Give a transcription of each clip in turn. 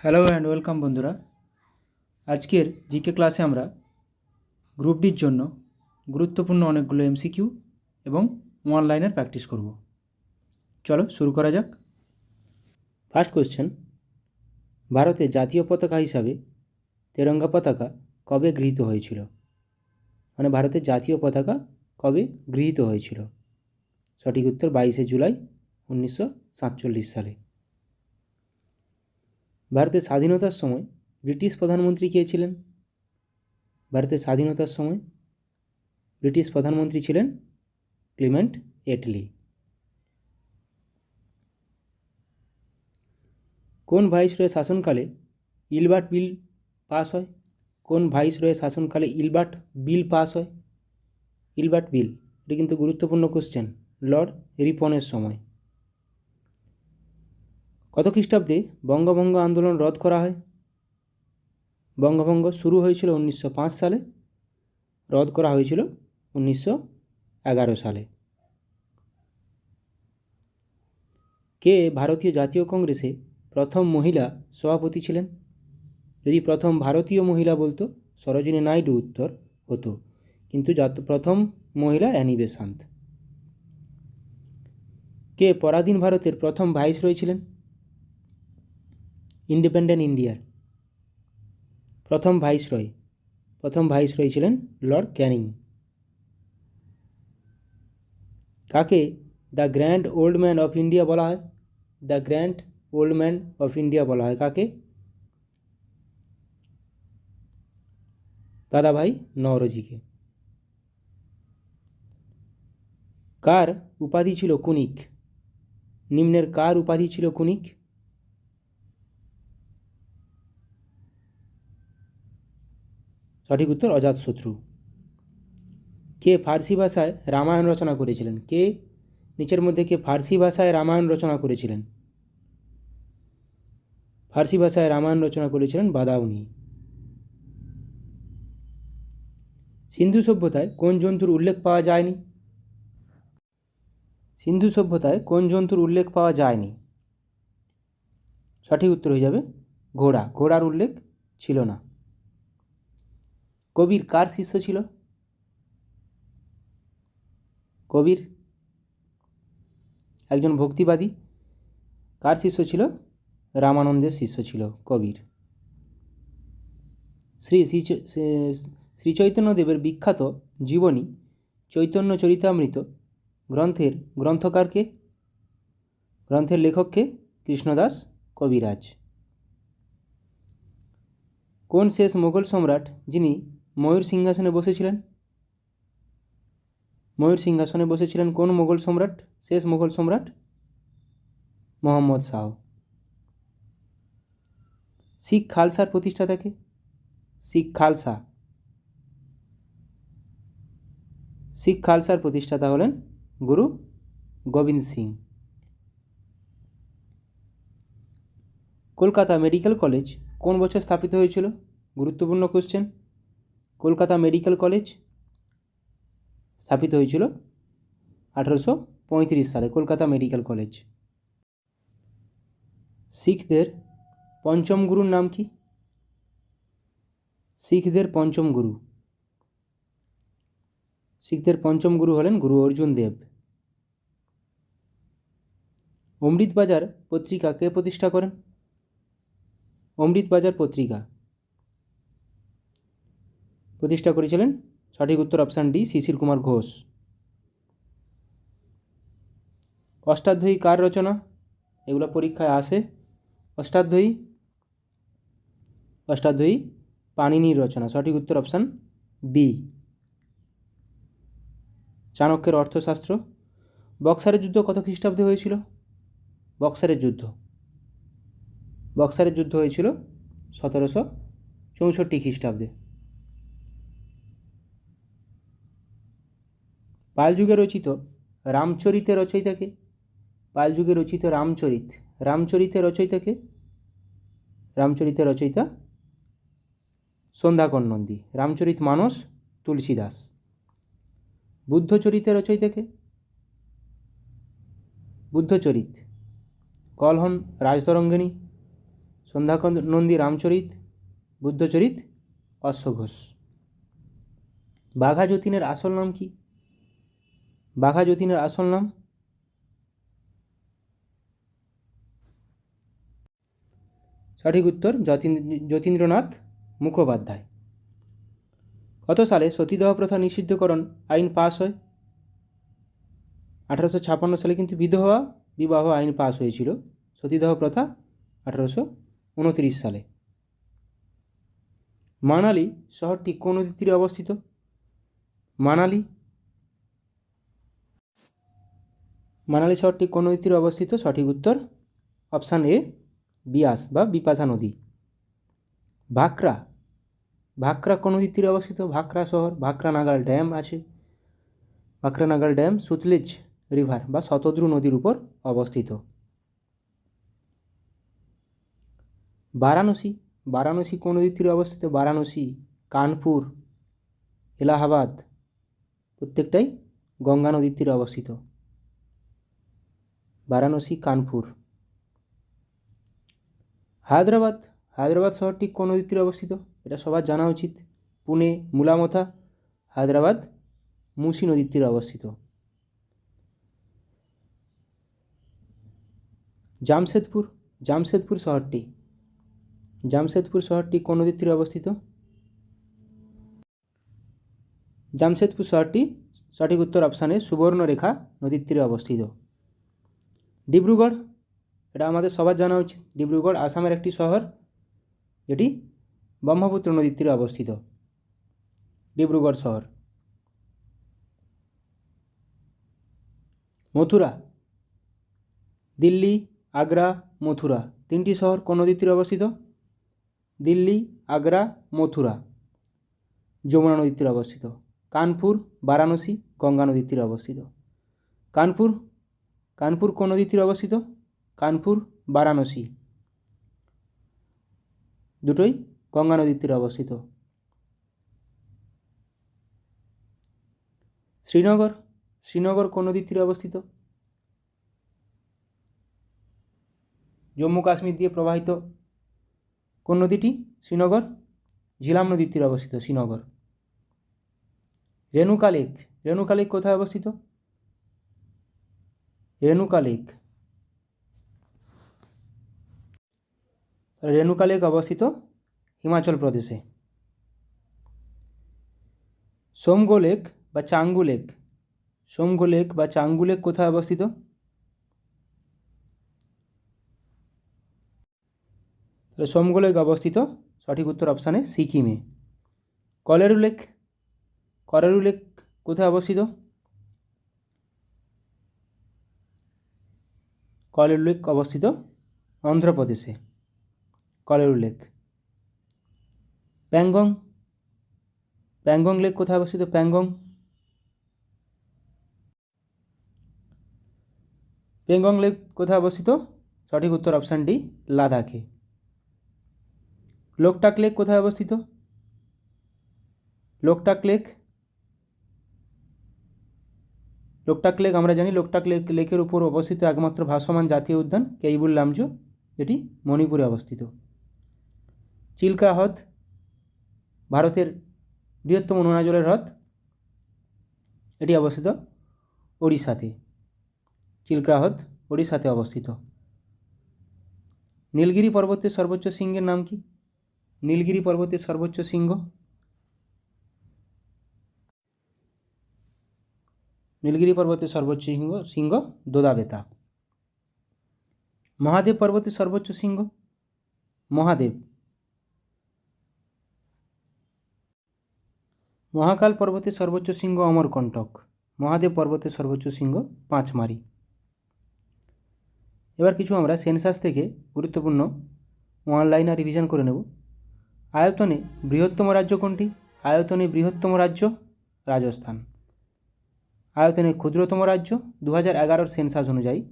Hello and welcome বন্ধুরা। আজকের GK ক্লাসে আমরা গ্রুপ ডির জন্য গুরুত্বপূর্ণ অনেকগুলো এমসিকিউ এবং ওয়ান লাইনের প্র্যাকটিস করব। চলো শুরু করা যাক। ফার্স্ট কোশ্চেন, ভারতের জাতীয় পতাকা হিসাবে তেরঙ্গা পতাকা কবে গৃহীত হয়েছিল? মানে ভারতের জাতীয় পতাকা কবে গৃহীত হয়েছিল? সঠিক উত্তর 22শে জুলাই 1947 সালে। ভারতের স্বাধীনতার সময় ব্রিটিশ প্রধানমন্ত্রী কে ছিলেন? ভারতের স্বাধীনতার সময় ব্রিটিশ প্রধানমন্ত্রী ছিলেন ক্লিমেন্ট এটলি। কোন ভাইসরয়ের শাসনকালে ইলবার্ট বিল পাস হয়? কোন ভাইসরয়ের শাসনকালে ইলবার্ট বিল পাস হয়? ইলবার্ট বিল, এটা কিন্তু গুরুত্বপূর্ণ কোশ্চেন। লর্ড রিপনের সময়। কত খ্রিস্টাব্দে বঙ্গভঙ্গ আন্দোলন রদ করা হয়? বঙ্গভঙ্গ শুরু হয়েছিল 1905 সালে, রদ করা হয়েছিল 1911 সালে। কে ভারতীয় জাতীয় কংগ্রেসে প্রথম মহিলা সভাপতি ছিলেন? যদি প্রথম ভারতীয় মহিলা বলতো সরোজিনী নাইডু উত্তর হতো, কিন্তু প্রথম মহিলা অ্যানি বেসান্ত। কে পরাধীন ভারতের প্রথম ভাইসরয় ছিলেন? ইন্ডিপেন্ডেন্ট ইন্ডিয়ার প্রথম ভাইসরয় ছিলেন লর্ড ক্যানিং। কাকে the grand old man of India বলা হয়? The grand old man of India বলা হয় কাকে? দাদাভাই নওরোজিকে। কার উপাধি ছিল কুনিক? নিম্নের কার উপাধি ছিল কুনিক? সঠিক উত্তর অজাতশত্রু। কে ফার্সি ভাষায় রামায়ণ রচনা করেছিলেন? কে নিচের মধ্যে কে ফার্সি ভাষায় রামায়ণ রচনা করেছিলেন? ফার্সি ভাষায় রামায়ণ রচনা করেছিলেন বাদাউনি। সিন্ধু সভ্যতায় কোন জন্তুর উল্লেখ পাওয়া যায়নি? সিন্ধু সভ্যতায় কোন জন্তুর উল্লেখ পাওয়া যায়নি? সঠিক উত্তর হয়ে যাবে ঘোড়া। ঘোড়ার উল্লেখ ছিল না। কবির কার শিষ্য ছিল? কবির একজন ভক্তিবাদী। কার শিষ্য ছিল? রামানন্দের শিষ্য ছিল কবির। শ্রী চৈতন্যদেবের বিখ্যাত জীবনী চৈতন্য চরিতামৃত গ্রন্থকারকে? গ্রন্থের লেখককে? কৃষ্ণদাস কবিরাজ। কোন শেষ মোগল সম্রাট যিনি ময়ূর সিংহাসনে বসেছিলেন? ময়ূর সিংহাসনে বসেছিলেন কোন মোগল সম্রাট? শেষ মোগল সম্রাট মোহাম্মদ শাহ। শিখ খালসার প্রতিষ্ঠাতাকে? শিখ খালসার প্রতিষ্ঠাতা হলেন গুরু গোবিন্দ সিং। কলকাতা মেডিকেল কলেজ কোন বছর স্থাপিত হয়েছিল? গুরুত্বপূর্ণ কোশ্চেন। কলকাতা মেডিকেল কলেজ স্থাপিত হয়েছিল 1835 সালে। Kolkata medical college. শিখদের পঞ্চম গুরুর নাম কি? শিখদের পঞ্চম গুরু হলেন গুরু অর্জুন দেব। অমৃতবাজার পত্রিকা কে প্রতিষ্ঠা করেন? অমৃতবাজার পত্রিকা প্রতিষ্ঠা করেছিলেন, সঠিক উত্তর অপশান ডি, শিশির কুমার ঘোষ। অষ্টাধ্যায়ী কার রচনা? এগুলো পরীক্ষায় আসে। অষ্টাধ্যায়ী পাণিনির রচনা, সঠিক উত্তর অপশান বি। চাণক্যের অর্থশাস্ত্র। বক্সারের যুদ্ধ কত খ্রিস্টাব্দে হয়েছিল? বক্সারের যুদ্ধ হয়েছিল 1764 খ্রিস্টাব্দে। পালযুগে রচিত রামচরিতের রচয়িতাকে? পালযুগে রচিত রামচরিতের রচয়িতাকে? রামচরিতের রচয়িতা সন্ধ্যাকর নন্দী। রামচরিত মানস তুলসীদাস। বুদ্ধচরিতের রচয়িতাকে? বুদ্ধচরিত কলহন রাজতরঙ্গিনী। সন্ধ্যানন্দী রামচরিত, বুদ্ধচরিত, অশ্বঘোষ। বাঘা যতীনের আসল নাম কি? বাঘা যতীনের আসল নাম সঠিক উত্তর যতীন্দ্রনাথ মুখোপাধ্যায়। কত সালে সতীদাহ প্রথা নিষিদ্ধকরণ আইন পাস হয়? 1856 সালে কিন্তু বিধবা বিবাহ আইন পাস হয়েছিল। সতীদাহ প্রথা 1829 সালে। মানালি শহরটি কোন নদীর তীরে অবস্থিত? মানালি শহরটি কোন নদীর তীরে অবস্থিত? সঠিক উত্তর অপশান এ, বিয়াস বা বিপাশা নদী। ভাকরা কোন নদীর তীরে অবস্থিত? ভাকরা শহর, ভাকরা নাগাল ড্যাম আছে। ভাকরা নাগাল ড্যাম সুতলেজ রিভার বা শতদ্রু নদীর উপর অবস্থিত। বারাণসী কোন নদীর তীরে অবস্থিত? বারাণসী, কানপুর, এলাহাবাদ প্রত্যেকটাই গঙ্গা নদীর তীরে অবস্থিত। বারাণসী, কানপুর। হায়দ্রাবাদ শহরটি কোন নদীর তীরে অবস্থিত? এটা সবার জানা উচিত। পুনে, মুলামথা, হায়দ্রাবাদ মুসি নদীর তীরে অবস্থিত। জামশেদপুর শহরটি কোন নদীর তীরে অবস্থিত? জামশেদপুর শহরটি সঠিক উত্তর অপশানে সুবর্ণরেখা নদীর তীরে অবস্থিত। ডিব্রুগড়, এটা আমাদের সবার জানা উচিত। ডিব্রুগড় আসামের একটি শহর, যেটি ব্রহ্মপুত্র নদীর তীরে অবস্থিত। ডিব্রুগড় শহর। মথুরা, দিল্লি, আগ্রা, মথুরা তিনটি শহর কোন নদীর তীরে অবস্থিত? দিল্লি, আগ্রা, মথুরা যমুনা নদীর তীরে অবস্থিত। কানপুর, বারাণসী গঙ্গা নদীর তীরে অবস্থিত। কানপুর কোন নদীর তীরে অবস্থিত? কানপুর, বারাণসী দুটোই গঙ্গা নদীর তীরে অবস্থিত। শ্রীনগর কোন নদীর তীরে অবস্থিত? জম্মু কাশ্মীর দিয়ে প্রবাহিত কোন নদীটি? শ্রীনগর, ঝিলাম নদীর তীরে অবস্থিত শ্রীনগর। রেণুকা লেক কোথায় অবস্থিত? রেণুকা লেক অবস্থিত হিমাচল প্রদেশে। সোমগো লেক বা চাঙ্গু লেক কোথায় অবস্থিত? সোমগো লেক অবস্থিত সঠিক উত্তর অপশানে সিকিমে। কলেরু লেক কোথায় অবস্থিত? কলেরু লেক অবস্থিত অন্ধ্রপ্রদেশে। কলেরু লেক। প্যাংগং লেক কোথায় অবস্থিত? প্যাংগং লেক কোথায় অবস্থিত? সঠিক উত্তর অপশান ডি, লাদাখে। লোকটাক লেক কোথায় অবস্থিত? লোকটাক লেক আমরা জানি লোকটাক লেকের উপর অবস্থিত একমাত্র ভাসমান জাতীয় উদ্যান কেইবুল লামজো, যেটি মণিপুরে অবস্থিত। চিল্কা হ্রদ ভারতের বৃহত্তম নোনা জলের হ্রদ, এটি অবস্থিত ওড়িশাতে। চিল্কা হ্রদ ওড়িশাতে অবস্থিত। নীলগিরি পর্বতের সর্বোচ্চ শৃঙ্গের নাম কি? নীলগিরি পর্বতের সর্বোচ্চ শৃঙ্গ? নীলগিরি পর্বতের সর্বোচ্চ শৃঙ্গ দোদাবেতা। মহাদেব পর্বতের সর্বোচ্চ শৃঙ্গ? মহাকাল পর্বতের সর্বোচ্চ শৃঙ্গ অমরকণ্টক। মহাদেব পর্বতের সর্বোচ্চ শৃঙ্গ পাঁচমারি। এবার কিছু আমরা সেন্সাস থেকে গুরুত্বপূর্ণ ওয়ান-লাইনার রিভিশন করে নেব। আয়তনে বৃহত্তম রাজ্য কোনটি? আয়তনে বৃহত্তম রাজ্য রাজস্থান। আয়তনে ক্ষুদ্রতম রাজ্য 2011 সেন্সাস অনুযায়ী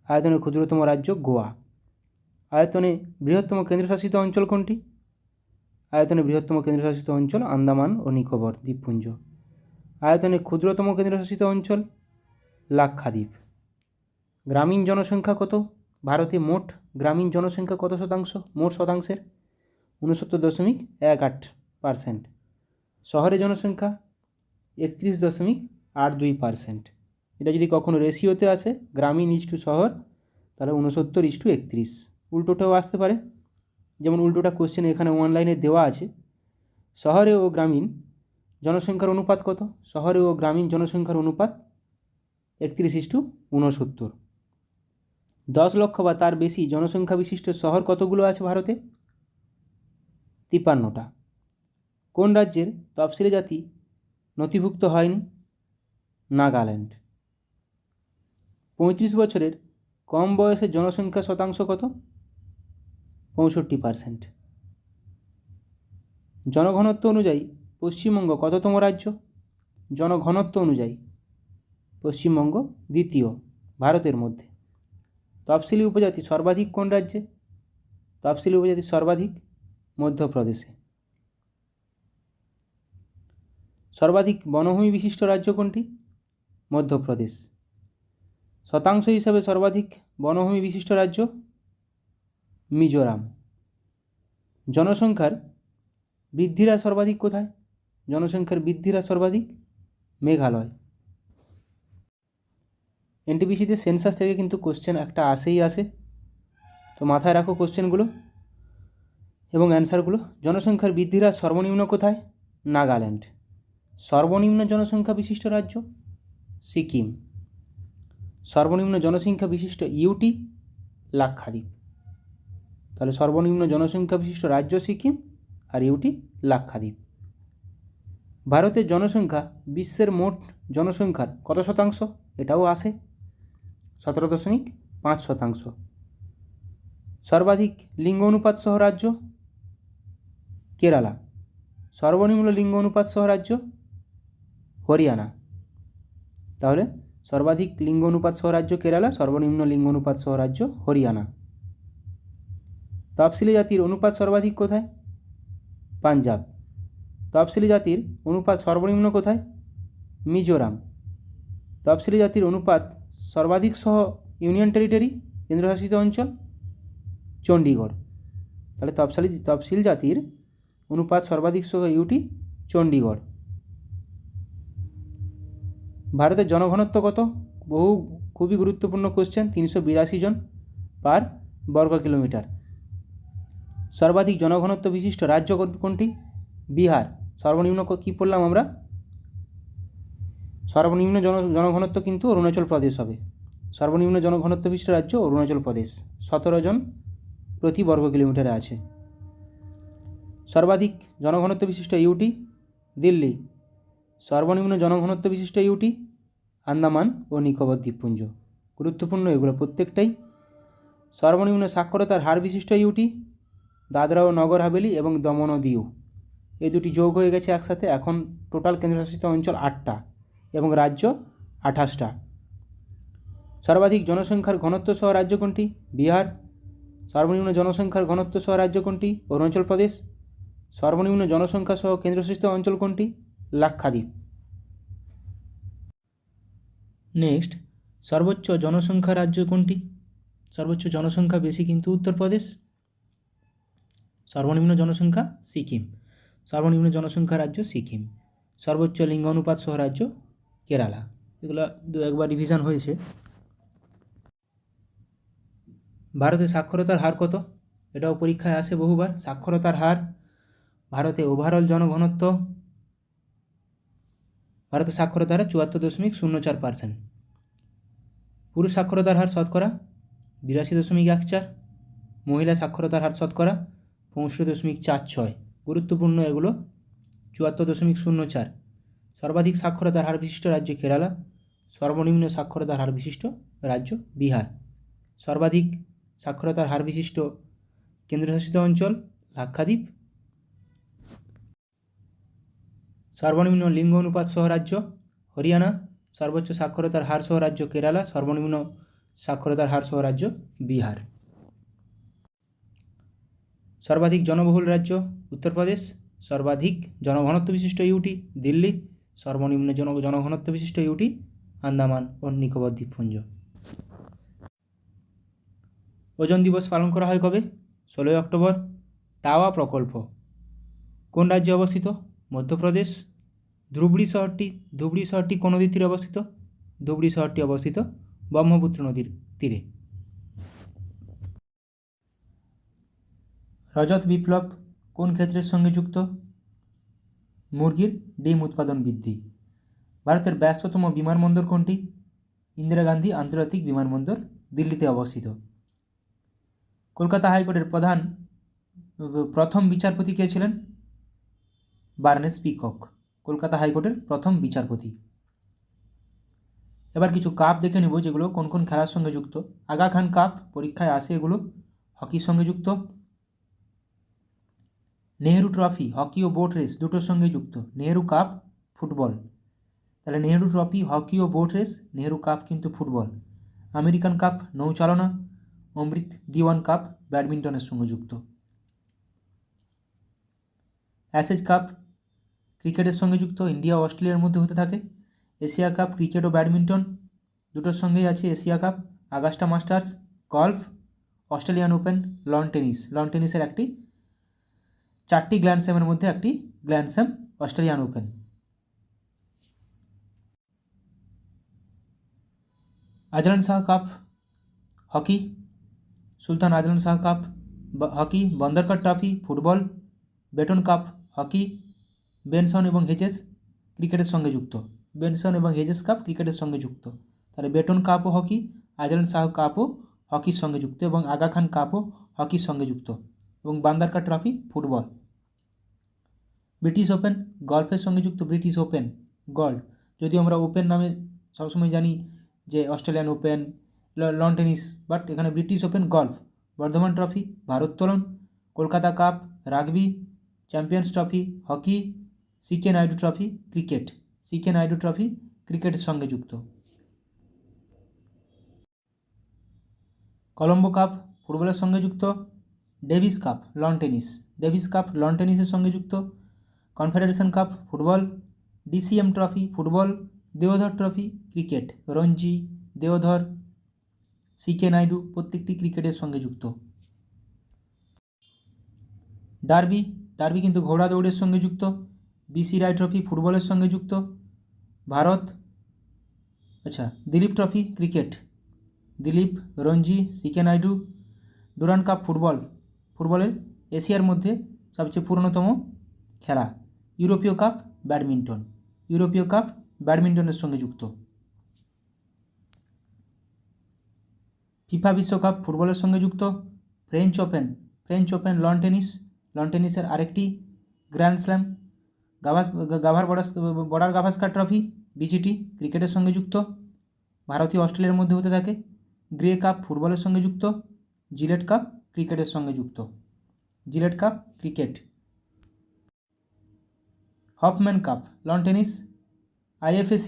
আয়তনে ক্ষুদ্রতম রাজ্য গোয়া। আয়তনে বৃহত্তম কেন্দ্রশাসিত অঞ্চল কোনটি? আয়তনে বৃহত্তম কেন্দ্রশাসিত অঞ্চল আন্দামান ও নিকোবর দ্বীপপুঞ্জ। আয়তনে ক্ষুদ্রতম কেন্দ্রশাসিত অঞ্চল লাক্ষাদ্বীপ। গ্রামীণ জনসংখ্যা কত? ভারতে মোট গ্রামীণ জনসংখ্যা কত শতাংশ? মোট শতাংশের 69.18%। শহরে জনসংখ্যা 31.82%। এটা যদি কখনো রেশিওতে আসে, গ্রামীণ ইস্টু শহর, তাহলে 69:31। উল্টোটাও আসতে পারে, যেমন উল্টোটা কোশ্চেন এখানে অনলাইনে দেওয়া আছে। শহরে ও গ্রামীণ জনসংখ্যার অনুপাত কত? শহরে ও গ্রামীণ জনসংখ্যার অনুপাত 31:69। 10 লক্ষ বা তার বেশি জনসংখ্যা বিশিষ্ট শহর কতগুলো আছে ভারতে? 53টা। কোন রাজ্যের তফসিলি জাতি নথিভুক্ত হয়নি? নাগাল্যান্ড। 35 বছরের কম বয়সের জনসংখ্যা শতাংশ কত? 65%। জনঘনত্ব অনুযায়ী পশ্চিমবঙ্গ কততম রাজ্য? জনঘনত্ব অনুযায়ী পশ্চিমবঙ্গ দ্বিতীয় ভারতের মধ্যে। তফসিলি উপজাতি সর্বাধিক কোন রাজ্যে? তফসিলি উপজাতি সর্বাধিক মধ্যপ্রদেশে। সর্বাধিক বনভূমি বিশিষ্ট রাজ্য কোনটি? মধ্যপ্রদেশ। শতাংশ হিসাবে সর্বাধিক বনভূমি বিশিষ্ট রাজ্য মিজোরাম। জনসংখ্যার বৃদ্ধির হার সর্বাধিক কোথায়? জনসংখ্যার বৃদ্ধির হার সর্বাধিক মেঘালয়। এনটিপিসিতে সেন্সাস থেকে কিন্তু কোশ্চেন একটা আসে, তো মাথায় রাখো কোশ্চেনগুলো এবং অ্যান্সারগুলো। জনসংখ্যার বৃদ্ধির হার সর্বনিম্ন কোথায়? নাগাল্যান্ড। সর্বনিম্ন জনসংখ্যা বিশিষ্ট রাজ্য সিকিম। সর্বনিম্ন জনসংখ্যা বিশিষ্ট ইউটি লাক্ষাদ্বীপ। তাহলে সর্বনিম্ন জনসংখ্যা বিশিষ্ট রাজ্য সিকিম আর ইউটি লাক্ষাদ্বীপ। ভারতের জনসংখ্যা বিশ্বের মোট জনসংখ্যার কত শতাংশ? এটাও আসে, 17.5%। সর্বাধিক লিঙ্গ অনুপাত সহ রাজ্য কেরালা। সর্বনিম্ন লিঙ্গ অনুপাত সহ রাজ্য হরিয়ানা। তাহলে সর্বাধিক লিঙ্গ অনুপাত সহ রাজ্য কেরালা, সর্বনিম্ন লিঙ্গ অনুপাত সহ রাজ্য হরিয়ানা। তফসিলি জাতির অনুপাত সর্বাধিক কোথায়? পাঞ্জাব। তফসিলি জাতির অনুপাত সর্বনিম্ন কোথায়? মিজোরাম। তফসিলি জাতির অনুপাত সর্বাধিক সহ ইউনিয়ন টেরিটরি কেন্দ্রশাসিত অঞ্চল চণ্ডীগড়। তাহলে তফসিল জাতির অনুপাত সর্বাধিক সহ ইউটি চণ্ডীগড়। ভারতের জনঘনত্ব কত? খুবই গুরুত্বপূর্ণ কোশ্চেন। 382 জন পার বর্গ কিলোমিটার। সর্বাধিক জনঘনত্ব বিশিষ্ট রাজ্য কোনটি? বিহার। সর্বনিম্ন কী পড়লাম আমরা? সর্বনিম্ন জনঘনত্ব কিন্তু অরুণাচল প্রদেশ হবে। সর্বনিম্ন জনঘনত্ব বিশিষ্ট রাজ্য অরুণাচল প্রদেশ, 17 জন প্রতি বর্গ কিলোমিটারে আছে। সর্বাধিক জনঘনত্ব বিশিষ্ট ইউটি দিল্লি। সর্বনিম্ন জনঘনত্ব বিশিষ্ট ইউটি আন্দামান ও নিকোবর দ্বীপপুঞ্জ। গুরুত্বপূর্ণ এগুলো প্রত্যেকটাই। সর্বনিম্ন সাক্ষরতার হার বিশিষ্ট ইউটি দাদরা ও নগর হাভেলি এবং দমন ও দিউ। এই দুটি যোগ হয়ে গেছে একসাথে, এখন টোটাল কেন্দ্রশাসিত অঞ্চল 8টা এবং রাজ্য 28টা। সর্বাধিক জনসংখ্যার ঘনত্ব সহ রাজ্য কোনটি? বিহার। সর্বনিম্ন জনসংখ্যার ঘনত্ব সহ রাজ্য কোনটি? অরুণাচল প্রদেশ। সর্বনিম্ন জনসংখ্যা সহ কেন্দ্রশাসিত অঞ্চল কোনটি? লাক্ষাদ্বীপ। নেক্সট, সর্বোচ্চ জনসংখ্যা রাজ্য কোনটি? সর্বোচ্চ জনসংখ্যা বেশি কিন্তু উত্তরপ্রদেশ। সর্বনিম্ন জনসংখ্যা সিকিম। সর্বনিম্ন জনসংখ্যা রাজ্য সিকিম। সর্বোচ্চ লিঙ্গ অনুপাত সহ রাজ্য কেরালা। এগুলো একবার রিভিশন হয়েছে। ভারতে সাক্ষরতার হার কত? এটাও পরীক্ষায় আসে বহুবার। সাক্ষরতার হার ভারতে ওভারঅল জনঘনত্ব, ভারতের সাক্ষরতার হার 74.04%। পুরুষ সাক্ষরতার হার শতকরা 82.14। মহিলা সাক্ষরতার হার শতকরা 65.46। গুরুত্বপূর্ণ এগুলো। 74.04। সর্বাধিক সাক্ষরতার হার বিশিষ্ট রাজ্য কেরালা। সর্বনিম্ন সাক্ষরতার হার বিশিষ্ট রাজ্য বিহার। সর্বাধিক সাক্ষরতার হার বিশিষ্ট কেন্দ্রশাসিত অঞ্চল লাক্ষাদ্বীপ। সর্বনিম্ন লিঙ্গ অনুপাত সহ রাজ্য হরিয়ানা। সর্বোচ্চ সাক্ষরতার হার সহ রাজ্য কেরালা। সর্বনিম্ন সাক্ষরতার হার সহ রাজ্য বিহার। সর্বাধিক জনবহুল রাজ্য উত্তরপ্রদেশ। সর্বাধিক জনঘনত্ব বিশিষ্ট ইউটি দিল্লি। সর্বনিম্ন জনঘনত্ব বিশিষ্ট ইউটি আন্দামান ও নিকোবর দ্বীপপুঞ্জ। ওজন দিবস পালন করা হয় কবে? 16ই অক্টোবর। তাওয়া প্রকল্প কোন রাজ্যে অবস্থিত? মধ্যপ্রদেশ। ধুবড়ি শহরটি কোন নদীর তীরে অবস্থিত? ধুবড়ি শহরটি অবস্থিত ব্রহ্মপুত্র নদীর তীরে। রজত বিপ্লব কোন ক্ষেত্রের সঙ্গে যুক্ত? মুরগির ডিম উৎপাদন বৃদ্ধি। ভারতের ব্যস্ততম বিমানবন্দর কোনটি? ইন্দিরা গান্ধী আন্তর্জাতিক বিমানবন্দর দিল্লিতে অবস্থিত। কলকাতা হাইকোর্টের প্রথম বিচারপতি কে ছিলেন? বার্নেস পিকক, কলকাতা হাইকোর্টের প্রথম বিচারপতি। এবার কিছু কাপ দেখে নেব যেগুলো কোন কোন খেলার সঙ্গে যুক্ত। আগা খান কাপ পরীক্ষায় আসে, এগুলো হকির সঙ্গে যুক্ত। নেহেরু ট্রফি হকি ও বোট রেস দুটোর সঙ্গে যুক্ত। নেহেরু কাপ ফুটবল, তাহলে নেহেরু ট্রফি হকি ও বোট রেস, নেহেরু কাপ কিন্তু ফুটবল। আমেরিকান কাপ নৌচালনা, অমৃত দিওয়ান কাপ ব্যাডমিন্টনের সঙ্গে যুক্ত। অ্যাশেজ কাপ ক্রিকেটের সঙ্গে যুক্ত, ইন্ডিয়া ও অস্ট্রেলিয়ার মধ্যে হতে থাকে। এশিয়া কাপ ক্রিকেট ও ব্যাডমিন্টন দুটোর সঙ্গেই আছে। Asia cup, Augusta masters golf, Australian open lawn tennis. Lawn টেনিসের একটি 4টি গ্র্যান্ড স্ল্যামের মধ্যে একটি grand slam Australian open. Azlan Shah cup hockey, Sultan Azlan Shah cup hockey, Bandodkar trophy football, Beighton cup hockey, Benson এবং হেজেস ক্রিকেটের সঙ্গে যুক্ত। বেনসন এবং হেজেস কাপ ক্রিকেটের সঙ্গে যুক্ত। তাহলে বেটন কাপও হকি, আজলান শাহ কাপও হকির সঙ্গে যুক্ত এবং আগা খান কাপও হকির সঙ্গে যুক্ত এবং বান্দারকার ট্রফি ফুটবল। ব্রিটিশ ওপেন গল্ফের সঙ্গে যুক্ত। ব্রিটিশ ওপেন গল্ফ, যদিও আমরা ওপেন নামে সবসময় জানি যে Australian open, lawn tennis, but এখানে British open golf. Bardhaman trophy ভারোত্তোলন, Kolkata cup rugby, champions trophy hockey, CK Naidu trophy cricket. CK Naidu trophy ক্রিকেটের সঙ্গে যুক্ত। কলম্বো কাপ ফুটবলের সঙ্গে যুক্ত। Davis cup lawn tennis, Davis cup lawn টেনিসের সঙ্গে যুক্ত। Confederation cup football, DCM trophy football, Deodhar trophy cricket. Ranji, Deodhar, CK Naidu প্রত্যেকটি ক্রিকেটের সঙ্গে যুক্ত। ডার্বি, ডার্বি কিন্তু ঘোড়া দৌড়ের সঙ্গে যুক্ত। বিসি রায় ট্রফি ফুটবলের সঙ্গে যুক্ত। Bharat, Dilip trophy cricket, Dilip, Ranji, CK Naidu. Durand cup football, ফুটবলের এশিয়ার মধ্যে সবচেয়ে পুরনোতম খেলা। ইউরোপীয় কাপ ব্যাডমিন্টন, ইউরোপীয় কাপ ব্যাডমিন্টনের সঙ্গে যুক্ত। ফিফা বিশ্বকাপ ফুটবলের সঙ্গে যুক্ত। French open, French open lawn tennis, lawn টেনিসের আরেকটি grand slam. Border Gavaskar trophy BGT ক্রিকেটের সঙ্গে যুক্ত। ভারতীয় অস্ট্রেলিয়ার মধ্যে হতে থাকে। গ্রে কাপ ফুটবলের সঙ্গে যুক্ত। জিলেট কাপ ক্রিকেটের সঙ্গে যুক্ত। Gillette cup cricket. Hoffman cup lawn tennis. IFA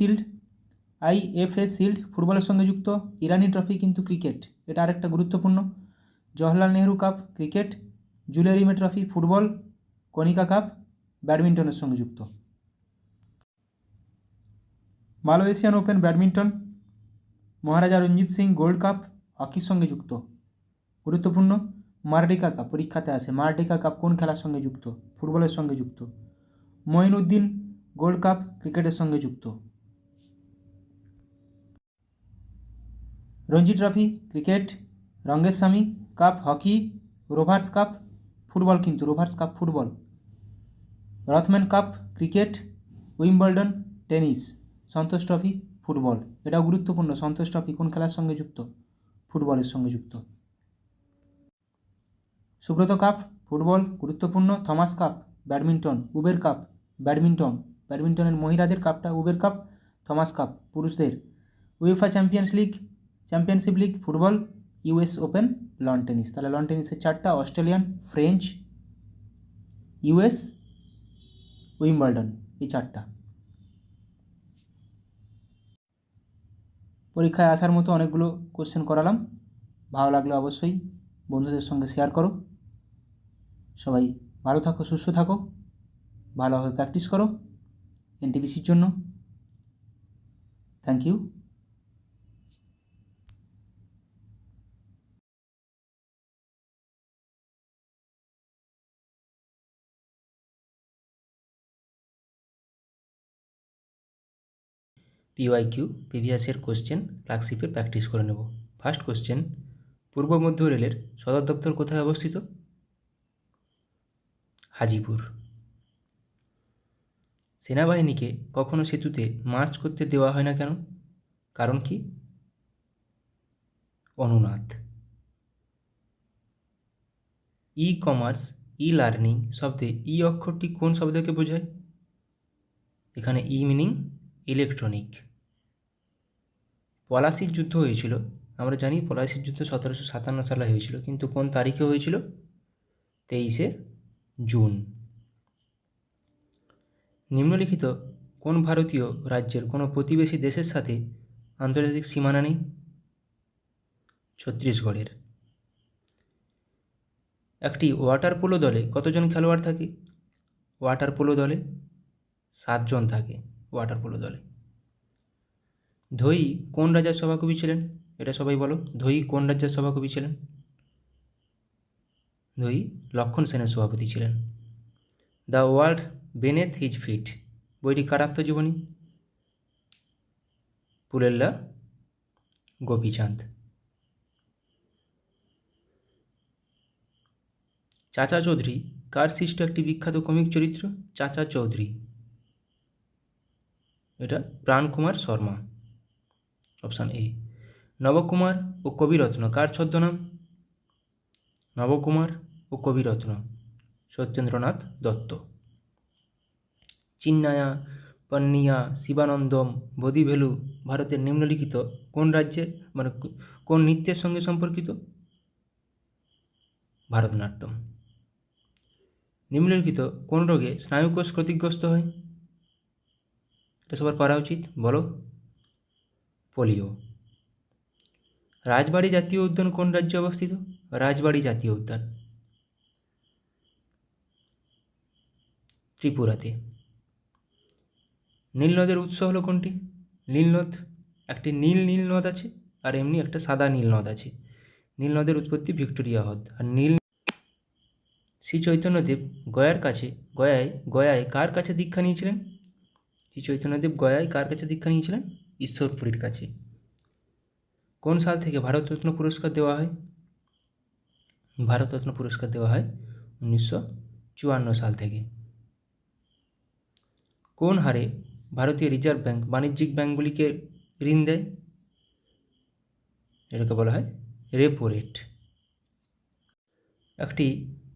shield ফুটবলের সঙ্গে যুক্ত। ইরানি ট্রফি কিন্তু ক্রিকেট, এটা আরেকটা গুরুত্বপূর্ণ। Jawaharlal Nehru cup cricket. Jules Rimet trophy football. Konica cup ব্যাডমিন্টনের সঙ্গে যুক্ত। Malaysian open badminton. Maharaja Ranjit Singh gold cup হকির সঙ্গে যুক্ত, গুরুত্বপূর্ণ। মার্ডিকা কাপ পরীক্ষাতে আসে। মার্ডিকা কাপ কোন খেলার সঙ্গে যুক্ত? ফুটবলের সঙ্গে যুক্ত। মঈনুদ্দিন গোল্ড কাপ ক্রিকেটের সঙ্গে যুক্ত। Ranji trophy cricket. Rangaswami cup hockey. Rovers cup football, কিন্তু Rovers cup football. Rothmans cup cricket. Wimbledon tennis. Santosh trophy football, এটাও গুরুত্বপূর্ণ। সন্তোষ ট্রফি কোন খেলার সঙ্গে যুক্ত? ফুটবলের সঙ্গে যুক্ত। সুব্রত কাপ ফুটবল, গুরুত্বপূর্ণ। Thomas cup badminton. Uber cup badminton, ব্যাডমিন্টনের মহিলাদের কাপটা উবের কাপ। থমাস কাপ পুরুষদের। UEFA championship league football. US open lawn tennis. তাহলে লন টেনিসের 4টা, অস্ট্রেলিয়ান, ফ্রেঞ্চ, ইউএস, উইম্বলডন, এই 4টা। পরীক্ষায় আসার মতো অনেকগুলো কোশ্চেন করালাম। ভালো লাগলে অবশ্যই বন্ধুদের সঙ্গে শেয়ার করো। সবাই ভালো থাকো, সুস্থ থাকো, ভালোভাবে প্র্যাকটিস করো এনটিপিসির জন্য। Thank you. PYQ previous year question ক্লার্কশিপের প্র্যাকটিস করে নেব। ফার্স্ট কোশ্চেন, পূর্ব মধ্য রেলের সদর দপ্তর কোথায় অবস্থিত? হাজিপুর। সেনাবাহিনীকে কখনো সেতুতে মার্চ করতে দেওয়া হয় না কেন? কারণ কি? অনুনাদ। ই কমার্স, ই লার্নিং শব্দে ই অক্ষরটি কোন শব্দকে বোঝায়? এখানে ই মিনিং ইলেকট্রনিক। পলাশির যুদ্ধ হয়েছিল, আমরা জানি পলাশির যুদ্ধ 1757 সালে হয়েছিল, কিন্তু কোন তারিখে হয়েছিল? 23শে জুন। নিম্নলিখিত কোন ভারতীয় রাজ্যের কোনো প্রতিবেশী দেশের সাথে আন্তর্জাতিক সীমানা নেই? ছত্তিশগড়ের। একটি ওয়াটার পোলো দলে কতজন খেলোয়াড় থাকে? ওয়াটার পোলো দলে 7 জন থাকে। ওয়াটার পোলো দলে। ধোই কোন রাজার সভাকবি ছিলেন? এটা সবাই বলো, ধোই কোন রাজ্যের সভাকবি ছিলেন? ধোই লক্ষণ সেনের সভাপতি ছিলেন। দ্য ওয়ার্ল্ড বেনেথ হিজ ফিট বইটি কার আত্মজীবনী? পুলেল্লা গোপীচাঁদ। চাচা চৌধুরী কার সৃষ্ট একটি বিখ্যাত কমিক চরিত্র? চাচা চৌধুরী, এটা প্রাণকুমার শর্মা। Option A. নবকুমার ও কবিরত্ন কার ছদ্মনাম? নবকুমার ও কবিরত্ন সত্যেন্দ্রনাথ দত্ত। চিন্নায়া, পন্নিয়া, শিবানন্দম, বোধিভেলু ভারতের নিম্নলিখিত কোন রাজ্যের কোন নৃত্যের সঙ্গে সম্পর্কিত? ভারতনাট্যম। নিম্নলিখিত কোন রোগে স্নায়ুকোষ ক্ষতিগ্রস্ত হয়? এটা সবার পারা উচিত, বলো। পোলিও। রাজবাড়ী জাতীয় উদ্যান কোন রাজ্যে অবস্থিত? রাজবাড়ী জাতীয় উদ্যান ত্রিপুরাতে। নীলনদের উৎস হলো কোনটি? নীলনদ, একটি নীল নদ আছে আর এমনি একটা সাদা নীল নদ আছে। নীলনদের উৎপত্তি ভিক্টোরিয়া হ্রদ। আর শ্রী চৈতন্যদেব গয়ায় কার কাছে দীক্ষা নিয়েছিলেন? শ্রী চৈতন্যদেব গয়ায় কার কাছে দীক্ষা নিয়েছিলেন? ঈশ্বরপুরীর কাছে। কোন সাল থেকে ভারতরত্ন পুরস্কার দেওয়া হয়? ভারতরত্ন পুরস্কার দেওয়া হয় 1954 সাল থেকে। কোন হারে ভারতীয় রিজার্ভ ব্যাঙ্ক বাণিজ্যিক ব্যাঙ্কগুলিকে ঋণ দেয়? এটাকে বলা হয় রেপো রেট। একটি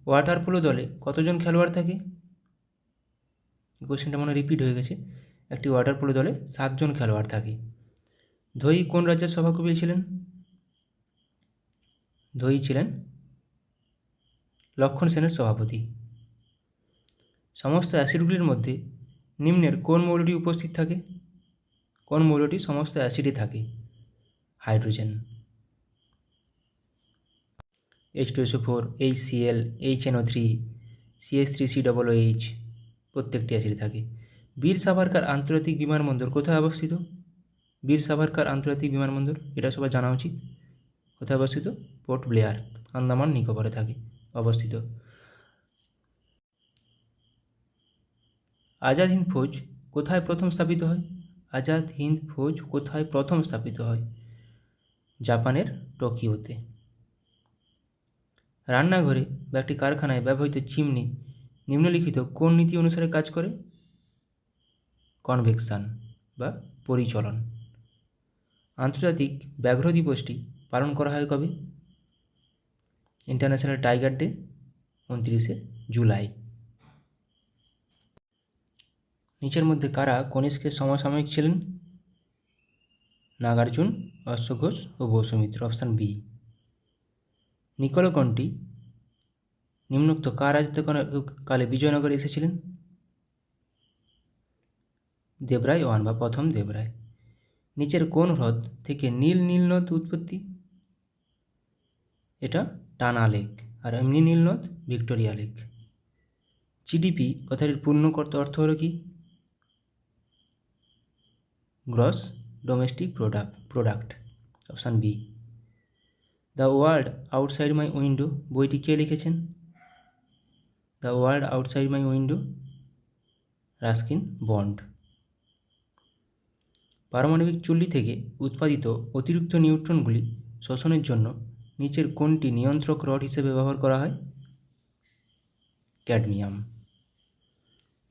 ওয়াটার পোলো দলে কতজন খেলোয়াড় থাকে? কোশ্চেনটা মনে রিপিট হয়ে গেছে। একটি ওয়াটার পোলো দলে 7 জন খেলোয়াড় থাকে। ধোই কোন রাজ্যের সভাকবি ছিলেন? ধোই ছিলেন লক্ষণ সেনের সভাপতি। সমস্ত অ্যাসিডগুলির মধ্যে নিম্নের কোন মৌলটি উপস্থিত থাকে? কোন মৌলটি সমস্ত অ্যাসিডে থাকে? Hydrogen. H2SO4, HCl, HNO3, CH3COOH প্রত্যেকটি অ্যাসিডে থাকে। বীর সাভারকার আন্তর্জাতিক বিমানবন্দর কোথায় অবস্থিত? বীর সাভারকার আন্তর্জাতিক বিমানবন্দর, এটা সবার জানা উচিত। কোথায় অবস্থিত? পোর্ট ব্লেয়ার, আন্দামান নিকোবরে থাকে অবস্থিত। আজাদ হিন্দ ফৌজ কোথায় প্রথম স্থাপিত হয়? আজাদ হিন্দ ফৌজ কোথায় প্রথম স্থাপিত হয়? জাপানের টোকিওতে। রান্নাঘরে বা একটি কারখানায় ব্যবহৃত চিমনি নিম্নলিখিত কোন নীতি অনুসারে কাজ করে? কনভেকশন বা পরিচলন। আন্তর্জাতিক ব্যাঘ্র দিবসটি পালন করা হয় কবে? ইন্টারন্যাশনাল টাইগার ডে 29শে জুলাই। নিচের মধ্যে কারা কনিষ্কের সমসাময়িক ছিলেন? নাগার্জুন, অশ্বঘোষ ও বসুমিত্র। Option B. নিকলকণ্ঠী নিম্নোক্ত কার রাজত্বকালে বিজয়নগরে এসেছিলেন? দেবরায় ওয়ান বা প্রথম দেবরায়। নিচের কোন হ্রদ থেকে নীলনদ উৎপত্তি? এটা টানা লেক। আর এমনি নীলনদ ভিক্টোরিয়া লেক। জিডিপি কথাটির পূর্ণ অর্থ হলো কি? Gross domestic product. Option B. The world outside my window বইটি কে লিখেছেন? The world outside my window Ruskin Bond. পারমাণবিক চুল্লি থেকে উৎপাদিত অতিরিক্ত নিউট্রনগুলি শোষণের জন্য নিচের কোনটি নিয়ন্ত্রক রড হিসেবে ব্যবহার করা হয়? ক্যাডমিয়াম।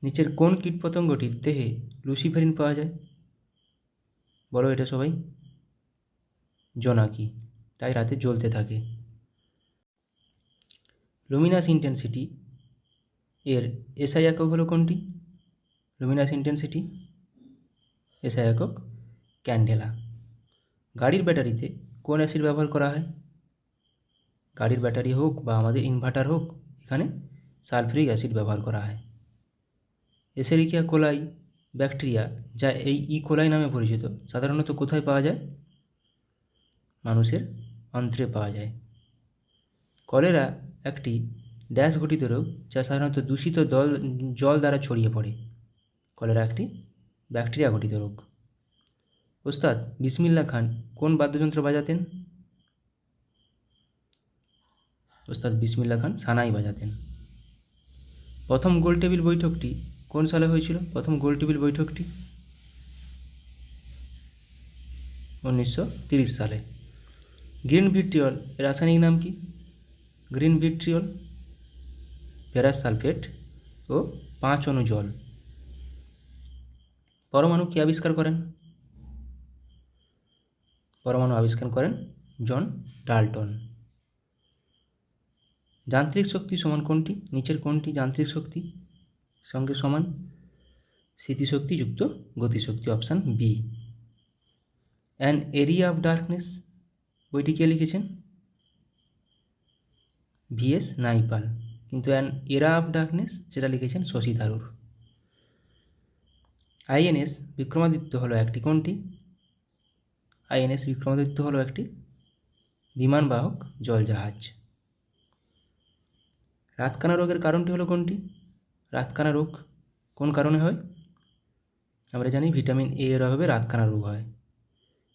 নিচের কোন কীটপতঙ্গটির দেহে লুসিফেরিন পাওয়া যায়? বলো এটা সবাই। জোনাকি, তাই রাতে জ্বলতে থাকে। লুমিনাস ইন্টেন্সিটি এর এসআই একক হলো কোনটি? লুমিনাস ইন্টেন্সিটি এসআই একক ক্যান্ডেলা। গাড়ির ব্যাটারিতে কোন অ্যাসিড ব্যবহার করা হয়? গাড়ির ব্যাটারি হোক বা আমাদের ইনভার্টার হোক, এখানে সালফিউরিক অ্যাসিড ব্যবহার করা হয়। এসেরিকিয়া কোলাই ব্যাকটেরিয়া, যা এই কোলাই নামে পরিচিত, সাধারণত কোথায় পাওয়া যায়? মানুষের অন্ত্রে পাওয়া যায়। কলেরা একটি ড্যাশ ঘটিত রোগ, যা সাধারণত দূষিত জল দ্বারা ছড়িয়ে পড়ে। কলেরা একটি ব্যাকটেরিয়া ঘটিত রোগ। ওস্তাদ বিসমিল্লাহ খান কোন বাদ্যযন্ত্র বাজাতেন? ওস্তাদ বিসমিল্লাহ খান সানাই বাজাতেন। প্রথম গোলটেবিল বৈঠকটি কোন সালে হয়েছিল? প্রথম গোলটেবিল বৈঠকটি 1930 সালে। গ্রিন ভিট্রিয়ল এর রাসায়নিক নাম কি? গ্রিন ভিট্রিয়ল ফেরাস সালফেট ও 5 অণু জল। পরমাণু কে আবিষ্কার করেন? পরমাণু আবিষ্কার করেন জন ডাল্টন। যান্ত্রিক শক্তি সমান কোনটি? নিচের কোনটি যান্ত্রিক শক্তি সঙ্গে সমান? স্থিতিশক্তি যুক্ত গতিশক্তি, option B. An area of darkness বইটি কে লিখেছেন? VS Naipaul. কিন্তু অ্যান এরা অফ ডার্কনেস সেটা লিখেছেন শশী থারুর। আইএনএস বিক্রমাদিত্য হলো একটি কোনটি? আইএনএস বিক্রমাদিত্য হলো একটি বিমানবাহক জলজাহাজ। রাতকানা রোগের কারণটি হলো কোনটি? রাতকানা রোগ কোন কারণে হয়? আমরা জানি ভিটামিন এ এর অভাবে রাতকানা রোগ হয়।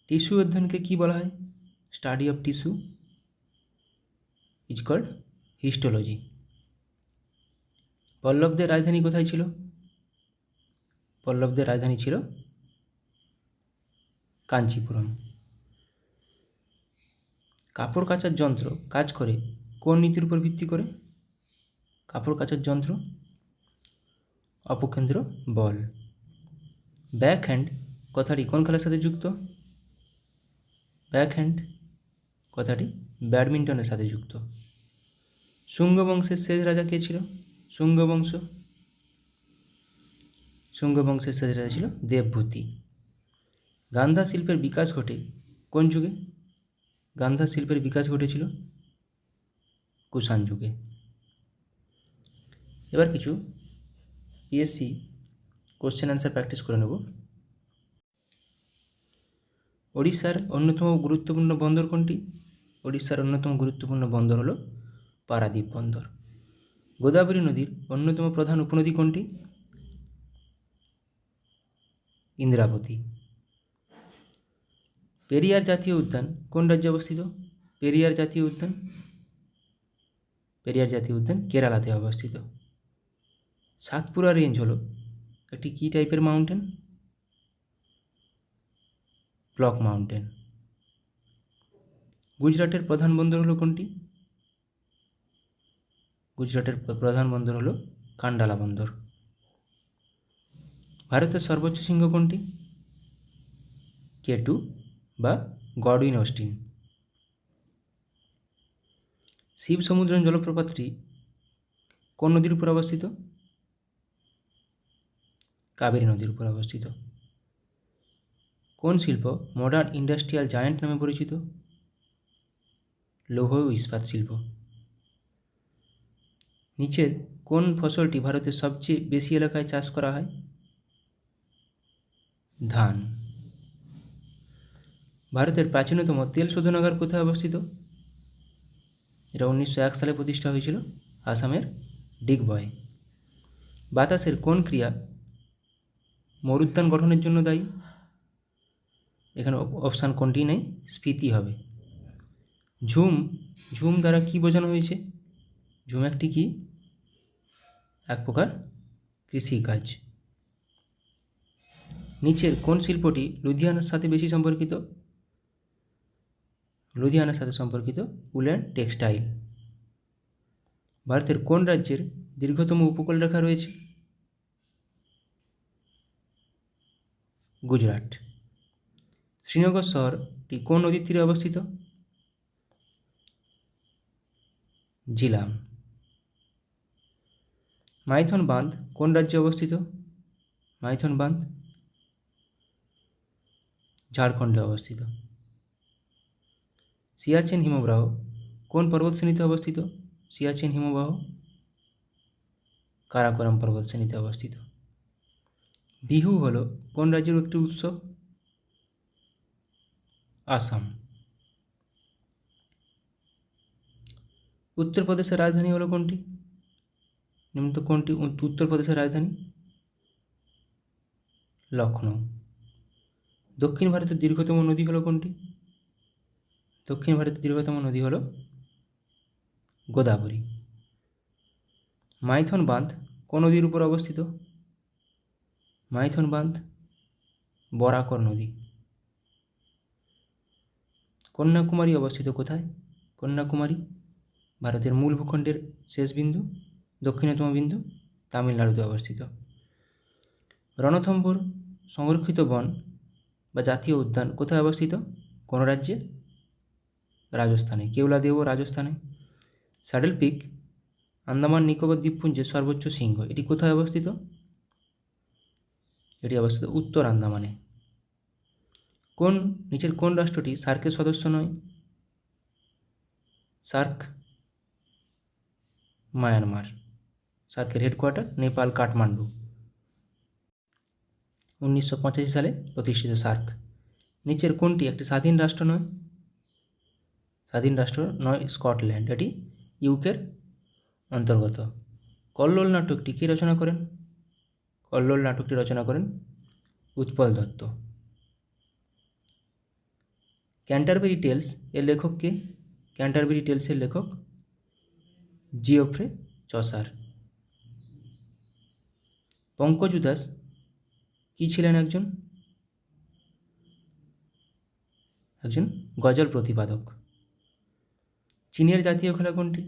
টিস্যু অধ্যয়নকে কী বলা হয়? Study of tissue is called histology. পল্লবদের রাজধানী কোথায় ছিল? পল্লবদের রাজধানী ছিল কাঞ্চিপুরম। কাপড় কাচার যন্ত্র কাজ করে কোন নীতির উপর ভিত্তি করে? কাপড় কাচার যন্ত্র অপকেন্দ্র বল। ব্যাক হ্যান্ড কথাটি কোন খেলার সাথে যুক্ত? ব্যাক হ্যান্ড কথাটি ব্যাডমিন্টনের সাথে যুক্ত। শুঙ্গ বংশের শেষ রাজা কে ছিল? শুঙ্গ বংশের শেষ রাজা ছিল দেবভূতি। গান্ধা শিল্পের বিকাশ ঘটে কোন যুগে? গান্ধা শিল্পের বিকাশ ঘটেছিল কুষাণ যুগে। এবার কিছু পিএসসি কোশ্চেন অ্যান্সার প্র্যাকটিস করে নেব। ওড়িশার অন্যতম গুরুত্বপূর্ণ বন্দর কোনটি? ওড়িশার অন্যতম গুরুত্বপূর্ণ বন্দর হলো পারাদ্বীপ বন্দর। গোদাবরী নদীর অন্যতম প্রধান উপনদী কোনটি? ইন্দ্রাবতী। পেরিয়ার জাতীয় উদ্যান কোন রাজ্যে অবস্থিত? পেরিয়ার জাতীয় উদ্যান কেরালাতে অবস্থিত। সাতপুরা রেঞ্জ হলো একটি কী টাইপের মাউন্টেন? Block mountain. গুজরাটের প্রধান বন্দর হলো কোনটি? গুজরাটের প্রধান বন্দর হলো কান্ডালা বন্দর। ভারতের সর্বোচ্চ শৃঙ্গ কোনটি? K2 বা গডউইন অস্টিন। শিব সমুদ্রম জলপ্রপাতটি কোন নদীর উপর অবস্থিত? কাবেরী নদীর উপর অবস্থিত। কোন শিল্প মডার্ন ইন্ডাস্ট্রিয়াল জায়ান্ট নামে পরিচিত? লৌহ ও ইস্পাত শিল্প। নিচের কোন ফসলটি ভারতের সবচেয়ে বেশি এলাকায় চাষ করা হয়? ধান। ভারতের প্রাচীনতম তেল শোধনাগার কোথায় অবস্থিত? এটা 1901 সালে প্রতিষ্ঠা হয়েছিল আসামের ডিগবয়। বাতাসের কোন ক্রিয়া মরুদ্যান গঠনের জন্য দায়ী? এখানে অপশান কোনটি নেই, স্ফীতি হবে। ঝুম দ্বারা কি বোঝানো হয়েছে? ঝুম একটি কি? এক প্রকার কৃষিকাজ। নিচের কোন শিল্পটি লুধিয়ানার সাথে বেশি সম্পর্কিত? লুধিয়ানার সাথে সম্পর্কিত উল অ্যান্ড টেক্সটাইল। ভারতের কোন রাজ্যের দীর্ঘতম উপকূলরেখা রয়েছে? গুজরাট। শ্রীনগর শহরটি কোন নদীর তীরে অবস্থিত? জিলাম। মাইথন বাঁধ কোন রাজ্যে অবস্থিত? মাইথন বাঁধ ঝাড়খণ্ডে অবস্থিত। সিয়াচেন হিমবাহ কোন পর্বতশ্রেণীতে অবস্থিত? সিয়াচেন হিমবাহ কারাকোরাম পর্বতশ্রেণীতে অবস্থিত। বিহু হল কোন রাজ্যের একটি উৎসব? আসাম। উত্তরপ্রদেশের রাজধানী হলো কোনটি? নিম্নত কোনটি উত্তরপ্রদেশের রাজধানী? লখনৌ। দক্ষিণ ভারতের দীর্ঘতম নদী হলো কোনটি? দক্ষিণ ভারতের দীর্ঘতম নদী হলো গোদাবরী। মাইথন বাঁধ কোন নদীর উপর অবস্থিত? মাইথন বাঁধ বরাকর নদী। কন্যাকুমারী অবস্থিত কোথায়? কন্যাকুমারী ভারতের মূল ভূখণ্ডের শেষ বিন্দু, দক্ষিণতম বিন্দু, তামিলনাড়ুতে অবস্থিত। রণথম্ভোর সংরক্ষিত বন বা জাতীয় উদ্যান কোথায় অবস্থিত? কোন রাজ্যে? রাজস্থানে। কেওলাদেও রাজস্থানে। স্যাডেল পিক আন্দামান নিকোবর দ্বীপপুঞ্জের সর্বোচ্চ শৃঙ্গ, এটি কোথায় অবস্থিত? এটি অবস্থিত উত্তর আন্দামানে। নিচের কোন রাষ্ট্রটি সার্কের সদস্য নয়? SAARC Myanmar. সার্কের হেডকোয়ার্টার নেপাল কাঠমান্ডু। 1985 সালে প্রতিষ্ঠিত সার্ক। নিচের কোনটি একটি স্বাধীন রাষ্ট্র নয়? স্বাধীন রাষ্ট্র নয় স্কটল্যান্ড, এটি ইউকের অন্তর্গত। কল্লোল নাটকটি কে রচনা করেন? কল্লোল নাটকটি রচনা করেন উৎপল দত্ত। ক্যান্টারবেরি টেলস এর লেখক কে? ক্যান্টারবেরি টেলসের লেখক জিওফ্রে চসার। পঙ্কজ উদাস কি ছিলেন? একজন গজল প্রতিপাদক। চীনের জাতীয় খেলা কোনটি?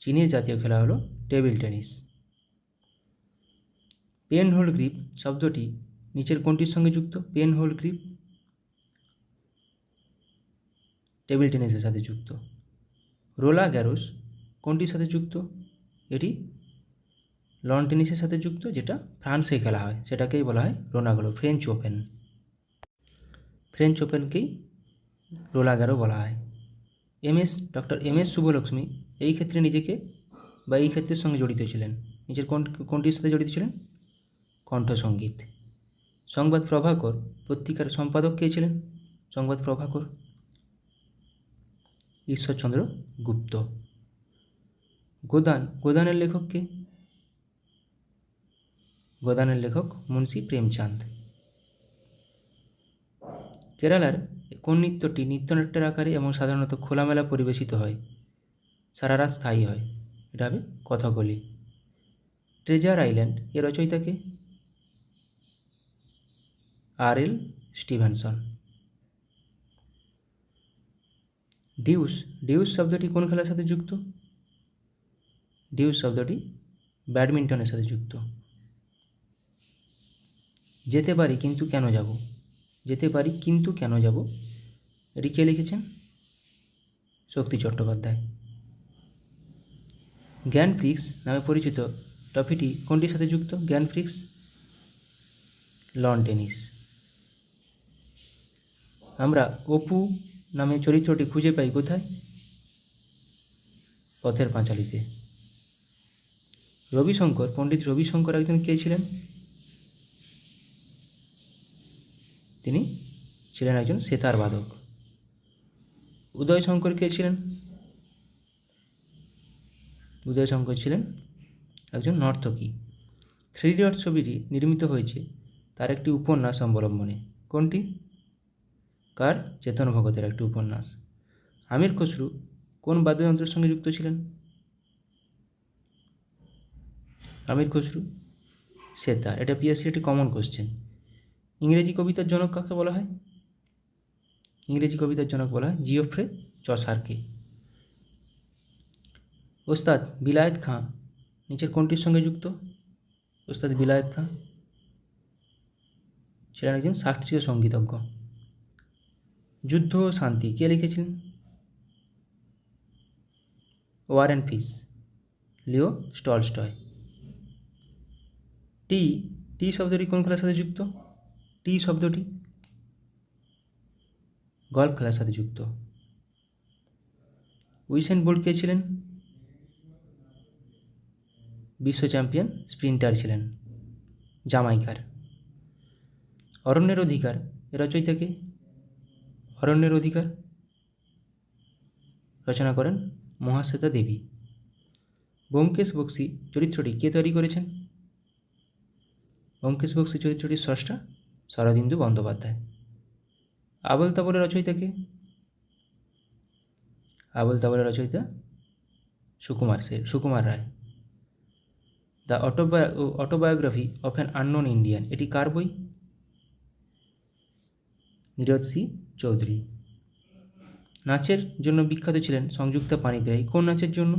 চীনের জাতীয় খেলা হলো table tennis. Pen hold grip শব্দটি নিচের কোনটির সঙ্গে যুক্ত? পেন হোল গ্রিপ টেবিল টেনিসের সাথে যুক্ত। রোলা গ্যারোস কোনটির সাথে যুক্ত? এটি লন টেনিসের সাথে যুক্ত, যেটা ফ্রান্সে খেলা হয়, সেটাকেই বলা হয় রোনাগলো, ফ্রেঞ্চ ওপেন। ফ্রেঞ্চ ওপেনকেই রোলা গ্যারো বলা হয়। ডক্টর এম এস শুভলক্ষ্মী এই ক্ষেত্রে নিজেকে বা এই ক্ষেত্রের সঙ্গে জড়িত ছিলেন। নিজের কোনটির সাথে জড়িত ছিলেন? কণ্ঠসঙ্গীত। সংবাদ প্রভাকর পত্রিকার সম্পাদক কে ছিলেন? সংবাদ প্রভাকর ঈশ্বরচন্দ্র গুপ্ত। গোদানের লেখক কে? গোদানের লেখক মুন্সি প্রেমচাঁদ। কেরালার কোন নৃত্যটি নৃত্যনাট্যের আকারে এবং সাধারণত খোলামেলা পরিবেশিত হয়, সারা রাত স্থায়ী হয়? এটা হবে কথাকলি। ট্রেজার আইল্যান্ড এর রচয়িতা কে? আর.এল. স্টিভেনসন। ডিউস শব্দটি কোন খেলার সাথে যুক্ত? ডিউস শব্দটি ব্যাডমিন্টনের সাথে যুক্ত। যেতে পারি কিন্তু কেন যাব? যেতে পারি কিন্তু কেন যাব, এটি কে লিখেছেন? শক্তি চট্টোপাধ্যায়। গ্র্যান্ড প্রিক্স নামে পরিচিত ট্রফিটি কোনটির সাথে যুক্ত? Grand Prix loan tennis. আমরা অপু নামে চরিত্রটি খুঁজে পাই কোথায়? পথের পাঁচালীতে। পণ্ডিত রবিশঙ্কর একজন কে ছিলেন? তিনি ছিলেন একজন সেতার বাদক। উদয়শঙ্কর কে ছিলেন? উদয়শঙ্কর ছিলেন একজন নর্তকী। 3 ইডিয়টস ছবিটি নির্মিত হয়েছে তার একটি উপন্যাস অবলম্বনে। কোনটি? কার? চেতন ভগতের একটি উপন্যাস। আমির খসরু কোন বাদ্যযন্ত্রের সঙ্গে যুক্ত ছিলেন? আমির খসরু সেতার। এটা পিএসসি একটি কমন কোশ্চেন। ইংরেজি কবিতার জনক কাকে বলা হয়? ইংরেজি কবিতার জনক বলা হয় জিওফ্রে চসারকে। ওস্তাদ বিলায়েত খাঁ নিচের কোনটির সঙ্গে যুক্ত? ওস্তাদ বিলায়েত খাঁ ছিলেন একজন শাস্ত্রীয় সঙ্গীতজ্ঞ। যুদ্ধ ও শান্তি কে লিখেছিলেন? War and peace, Leo Tolstoy. T T শব্দটি কোন খেলার সাথে যুক্ত? টি শব্দটি গল্ফ খেলার সাথে যুক্ত। উইসেন বোল্ট কে ছিলেন? বিশ্ব চ্যাম্পিয়ন স্প্রিন্টার ছিলেন, জামাইকার। অরণ্যের অধিকার এর রচয়িতা কে? অরণ্যের অধিকার রচনা করেন মহাশ্বেতা দেবী। ব্যোমকেশ বক্সী চরিত্রটি কে তৈরি করেছেন? ব্যোমকেশ বক্সী চরিত্রটির স্রষ্টা শরদিন্দু বন্দ্যোপাধ্যায়। আবোল তাবোলের রচয়িতা কে? আবোল তাবোলের রচয়িতা Sukumar Ray. The autobiography of an unknown Indian এটি কার বই? নীরদ সি চৌধুরী। নাচের জন্য বিখ্যাত ছিলেন সংযুক্তা পাণিগ্রাহী। কোন নাচের জন্য?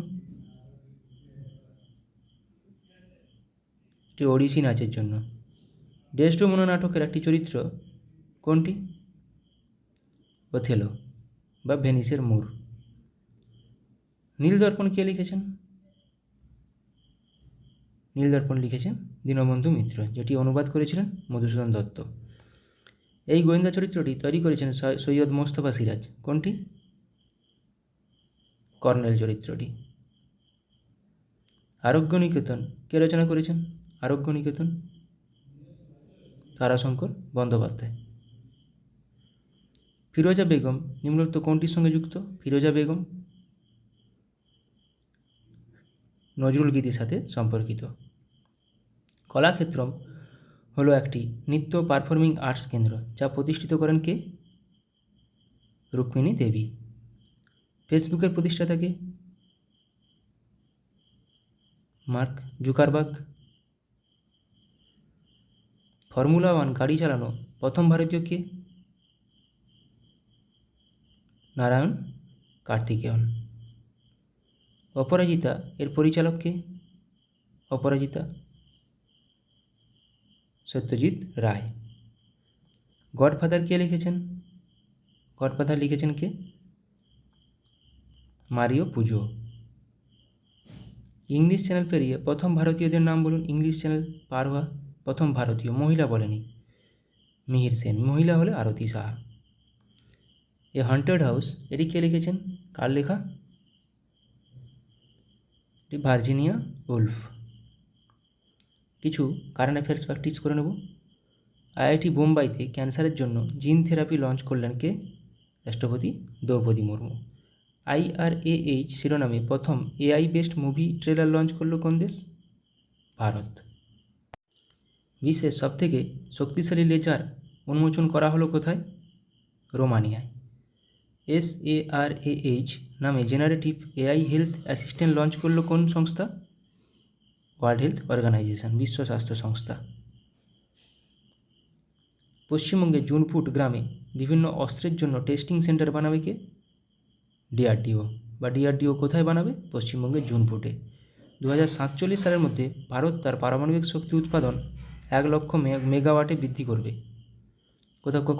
এটি ওড়িশি নাচের জন্য। ডেসডেমোনা নাটকের একটি চরিত্র কোনটি? ওথেলো বা ভেনিসের মূর। নীলদর্পণ কে লিখেছেন? নীলদর্পণ লিখেছেন দীনবন্ধু মিত্র, যেটি অনুবাদ করেছিলেন মধুসূদন দত্ত। এই গোয়েন্দা চরিত্রটি তৈরি করেছেন সৈয়দ মোস্তফা সিরাজ। কোনটি? কর্নেল চরিত্রটি। আরোগ্য নিকেতন কে রচনা করেছেন? আরোগ্য নিকেতন তারাশঙ্কর বন্দ্যোপাধ্যায়। ফিরোজা বেগম নিম্নোক্ত কোনটির সঙ্গে যুক্ত? ফিরোজা বেগম নজরুল গীতির সাথে সম্পর্কিত। কলাক্ষেত্রম হলো একটি নৃত্য পারফর্মিং আর্টস কেন্দ্র, যা প্রতিষ্ঠিত করেন কে? রুক্মিণী দেবী। ফেসবুকের প্রতিষ্ঠাতা কে? Mark Zuckerberg. ফর্মুলা 1 গাড়ি চালানো প্রথম ভারতীয় কে? নারায়ণ কার্তিকেয়ন। অপরাজিতা এর পরিচালক কে? অপরাজিতা সত্যজিৎ রায়। গডফাদার কে লিখেছেন? গডফাদার লিখেছেন কে? মারিও পুজো। ইংলিশ চ্যানেল পেরিয়ে প্রথম ভারতীয়দের নাম বলুন। ইংলিশ চ্যানেল পার হওয়া প্রথম ভারতীয়, মহিলা বলেনি, মিহির সেন। মহিলা হলে আরতি সাহা। এ হন্টেড হাউস এটি কে লিখেছেন? কার লেখা? এটি ভার্জিনিয়া উলফ। কিছু কারেন্ট অ্যাফেয়ার্স প্র্যাকটিস করে নেব। আইআইটি বোম্বাইতে ক্যান্সারের জন্য জিন থেরাপি লঞ্চ করলেন কে? রাষ্ট্রপতি দ্রৌপদী মুর্মু। IRAH শিরোনামে প্রথম AI based movie trailer launch করলো কোন দেশ? ভারত। বিশ্বের সবথেকে শক্তিশালী লেজার উন্মোচন করা হলো কোথায়? রোমানিয়ায়। SARAH নামে generative AI health assistant launch করলো কোন সংস্থা? ওয়ার্ল্ড হেলথ অর্গানাইজেশন, বিশ্ব স্বাস্থ্য সংস্থা। পশ্চিমবঙ্গের জুনপুট গ্রামে বিভিন্ন অস্ত্রের জন্য টেস্টিং সেন্টার বানাবে কে? DRDO। বা DRDO কোথায় বানাবে? পশ্চিমবঙ্গের জুনপুটে। 2047 সালের মধ্যে ভারত তার পারমাণবিক শক্তি উৎপাদন 1 লক্ষ মেগাওয়াটে বৃদ্ধি করবে।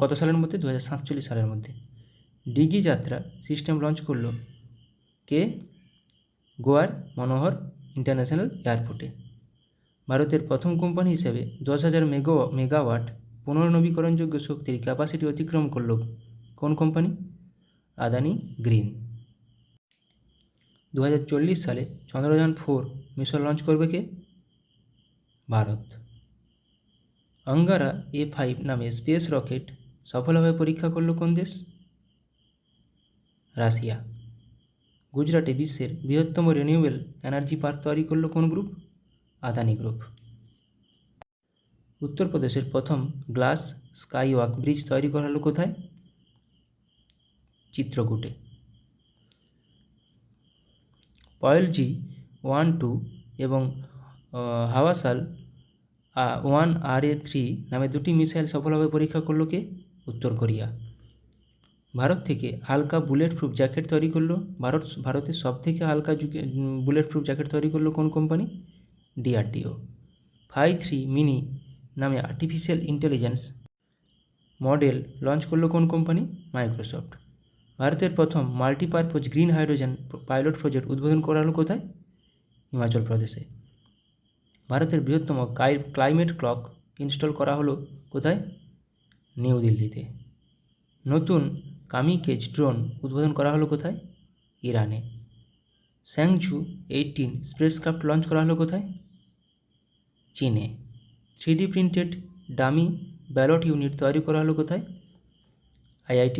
কত সালের মধ্যে? 2047 সালের মধ্যে। ডিগি যাত্রা সিস্টেম লঞ্চ করলো কে? গোয়ার মনোহর ইন্টারন্যাশনাল এয়ারপোর্টে। ভারতের প্রথম কোম্পানি হিসেবে 10,000 মেগাওয়াট পুনর্নবীকরণযোগ্য শক্তির ক্যাপাসিটি অতিক্রম করল কোন কোম্পানি? আদানি গ্রিন। 2040 সালে চন্দ্রযান 4 মিশন লঞ্চ করবে কে? ভারত। অঙ্গারা A5 নামে স্পেস রকেট সফলভাবে পরীক্ষা করল কোন দেশ? রাশিয়া। গুজরাটে বিশ্বের বৃহত্তম রিনিউয়েবল এনার্জি পার্ক তৈরি করল কোন গ্রুপ? আদানি গ্রুপ। উত্তরপ্রদেশের প্রথম গ্লাস স্কাইওয়াক ব্রিজ তৈরি করা হলো কোথায়? চিত্রকূটে। পয়েল G1-2 এবং হাওয়াসাল 1RA3 নামে দুটি মিসাইল সফলভাবে পরীক্ষা করলো কে? উত্তর কোরিয়া। ভারত থেকে হালকা বুলেট প্রুফ জ্যাকেট তৈরি করলো ভারতের সবথেকে হালকা বুলেট প্রুফ জ্যাকেট তৈরি করলো কোন কোম্পানি? DRDO। 5-3 মিনি নামে আর্টিফিশিয়াল ইন্টেলিজেন্স মডেল লঞ্চ করলো কোন কোম্পানি? মাইক্রোসফট। ভারতের প্রথম multipurpose green hydrogen pilot project উদ্বোধন করা হলো কোথায়? হিমাচল প্রদেশে। ভারতের বৃহত্তম ক্লাইমেট ক্লক ইনস্টল করা হলো কোথায়? নিউ দিল্লিতে। নতুন কামিকেজ ড্রোন উদ্বোধন করা হলো কোথায়? ইরানে। স্যাংঝু 18 স্পেসক্রাফট লঞ্চ করা হলো কোথায়? চীনে। 3D printed dummy ballot unit তৈরি করা হলো কোথায়? IIT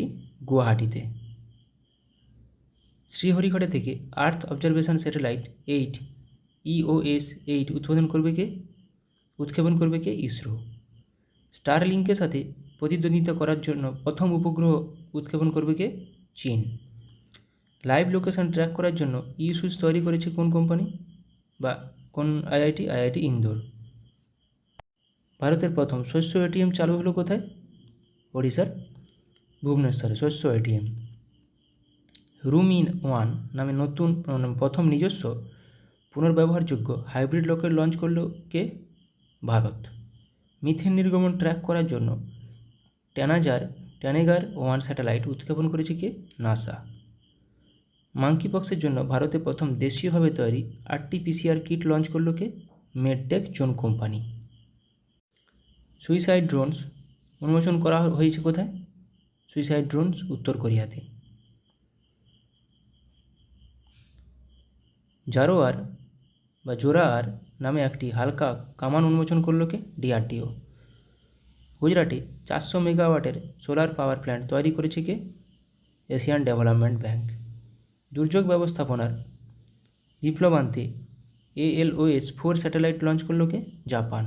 গুয়াহাটিতে। শ্রীহরিকোটা থেকে আর্থ অবজারভেশন স্যাটেলাইট 8 EOS-8 উৎক্ষেপণ করবে কে? ইসরো। স্টারলিংকের সাথে প্রতিদ্বন্দ্বিতা করার জন্য প্রথম উপগ্রহ উৎক্ষেপণ করবে কে? চীন। লাইভ লোকেশন ট্র্যাক করার জন্য সুইচ তৈরি করেছে কোন কোম্পানি বা কোন IIT ইন্দোর। ভারতের প্রথম শস্য ATM চালু হলো কোথায়? ওড়িশার ভুবনেশ্বরে শস্য ATM। রুম-ইন-1 নামে প্রথম নিজস্ব পুনর্ব্যবহারযোগ্য হাইব্রিড রকেট লঞ্চ করলো কে? ভারত। মিথেন নির্গমন ট্র্যাক করার জন্য ট্যানেগার-1 স্যাটেলাইট উৎক্ষেপণ করেছে কে? নাসা। মাঙ্কিপক্সের জন্য ভারতে প্রথম দেশীয়ভাবে তৈরি RT-PCR কিট লঞ্চ করলো কে? MedTech zone company. Suicide drones উন্মোচন করা হয়েছে কোথায়? সুইসাইড ড্রোনস উত্তর কোরিয়াতে। জোরার নামে একটি হালকা কামান উন্মোচন করলো কে? DRDO। গুজরাটে 400 মেগাওয়াটের সোলার পাওয়ার প্ল্যান্ট তৈরি করেছে কে? Asian development bank. দুর্যোগ ব্যবস্থাপনার বিপ্লব আনতে ALOS-4 স্যাটেলাইট লঞ্চ করলো কে? জাপান।